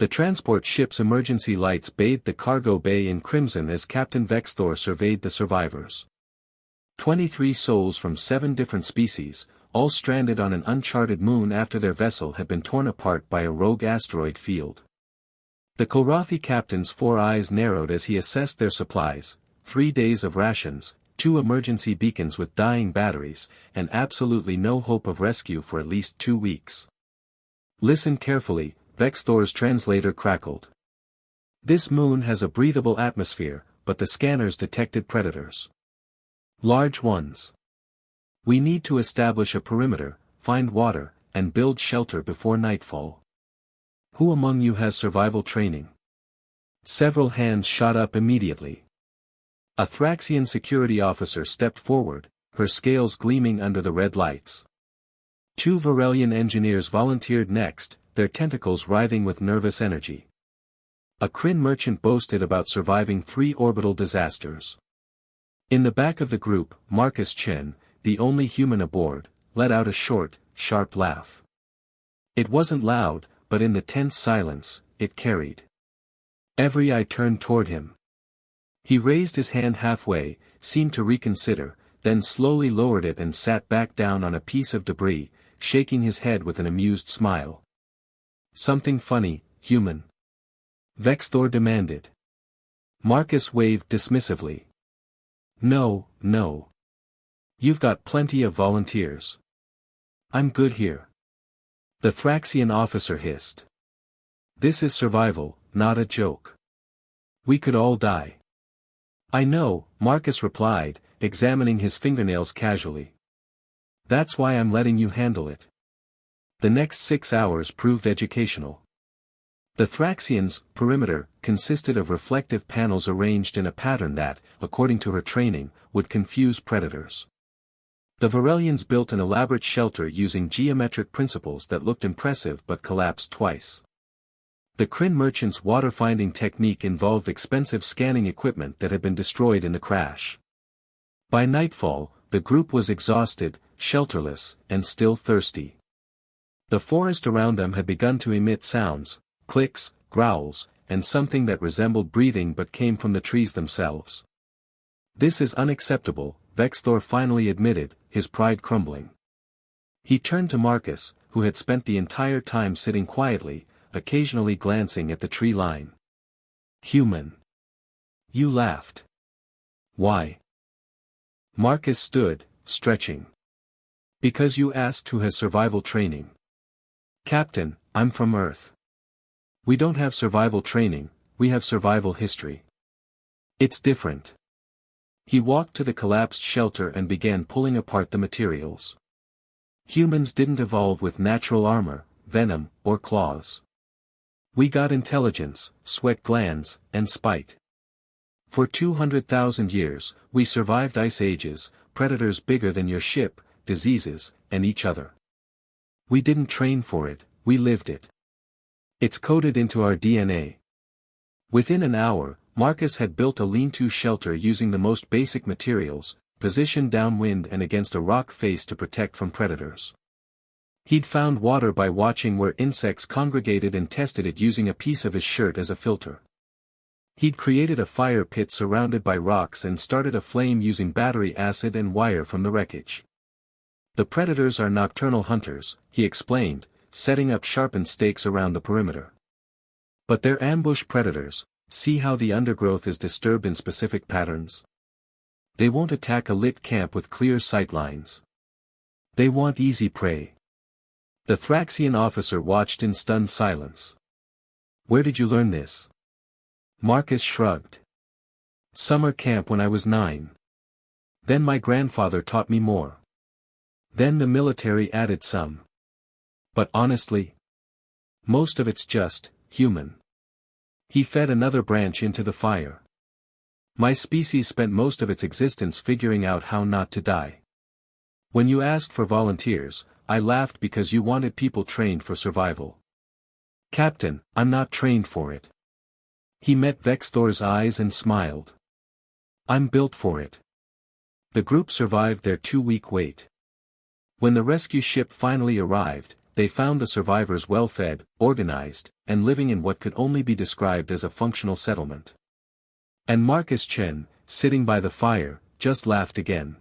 The transport ship's emergency lights bathed the cargo bay in crimson as Captain Vexthor surveyed the survivors. 23 souls from 7 different species, all stranded on an uncharted moon after their vessel had been torn apart by a rogue asteroid field. The Kilrathi captain's 4 eyes narrowed as he assessed their supplies: 3 days of rations, 2 emergency beacons with dying batteries, and absolutely no hope of rescue for at least 2 weeks. "Listen carefully," Vexthor's translator crackled. "This moon has a breathable atmosphere, but the scanners detected predators. Large ones. We need to establish a perimeter, find water, and build shelter before nightfall. Who among you has survival training?" Several hands shot up immediately. A Thraxian security officer stepped forward, her scales gleaming under the red lights. 2 Varelian engineers volunteered next, their tentacles writhing with nervous energy. A Kryn merchant boasted about surviving 3 orbital disasters. In the back of the group, Marcus Chen, the only human aboard, let out a short, sharp laugh. It wasn't loud, but in the tense silence, it carried. Every eye turned toward him. He raised his hand halfway, seemed to reconsider, then slowly lowered it and sat back down on a piece of debris, shaking his head with an amused smile. "Something funny, human?" Vexthor demanded. Marcus waved dismissively. "No, no. You've got plenty of volunteers. I'm good here." The Thraxian officer hissed. "This is survival, not a joke. We could all die." "I know," Marcus replied, examining his fingernails casually. "That's why I'm letting you handle it." The next 6 hours proved educational. The Thraxians' perimeter consisted of reflective panels arranged in a pattern that, according to her training, would confuse predators. The Varelians built an elaborate shelter using geometric principles that looked impressive but collapsed twice. The Kryn merchant's water-finding technique involved expensive scanning equipment that had been destroyed in the crash. By nightfall, the group was exhausted, shelterless, and still thirsty. The forest around them had begun to emit sounds, clicks, growls, and something that resembled breathing but came from the trees themselves. "This is unacceptable," Vexthor finally admitted, his pride crumbling. He turned to Marcus, who had spent the entire time sitting quietly, occasionally glancing at the tree line. "Human. You laughed. Why?" Marcus stood, stretching. "Because you asked who has survival training." "Captain, I'm from Earth. We don't have survival training, we have survival history. It's different." He walked to the collapsed shelter and began pulling apart the materials. "Humans didn't evolve with natural armor, venom, or claws. We got intelligence, sweat glands, and spite. For 200,000 years, we survived ice ages, predators bigger than your ship, diseases, and each other. We didn't train for it, we lived it. It's coded into our DNA." Within an hour, Marcus had built a lean-to shelter using the most basic materials, positioned downwind and against a rock face to protect from predators. He'd found water by watching where insects congregated and tested it using a piece of his shirt as a filter. He'd created a fire pit surrounded by rocks and started a flame using battery acid and wire from the wreckage. "The predators are nocturnal hunters," he explained, setting up sharpened stakes around the perimeter. "But they're ambush predators. See how the undergrowth is disturbed in specific patterns? They won't attack a lit camp with clear sight lines. They want easy prey." The Thraxian officer watched in stunned silence. "Where did you learn this?" Marcus shrugged. "Summer camp when I was 9. Then my grandfather taught me more. Then the military added some. But honestly, most of it's just human." He fed another branch into the fire. "My species spent most of its existence figuring out how not to die. When you asked for volunteers, I laughed because you wanted people trained for survival. Captain, I'm not trained for it." He met Vexthor's eyes and smiled. "I'm built for it." The group survived their 2-week wait. When the rescue ship finally arrived, they found the survivors well-fed, organized, and living in what could only be described as a functional settlement. And Marcus Chen, sitting by the fire, just laughed again.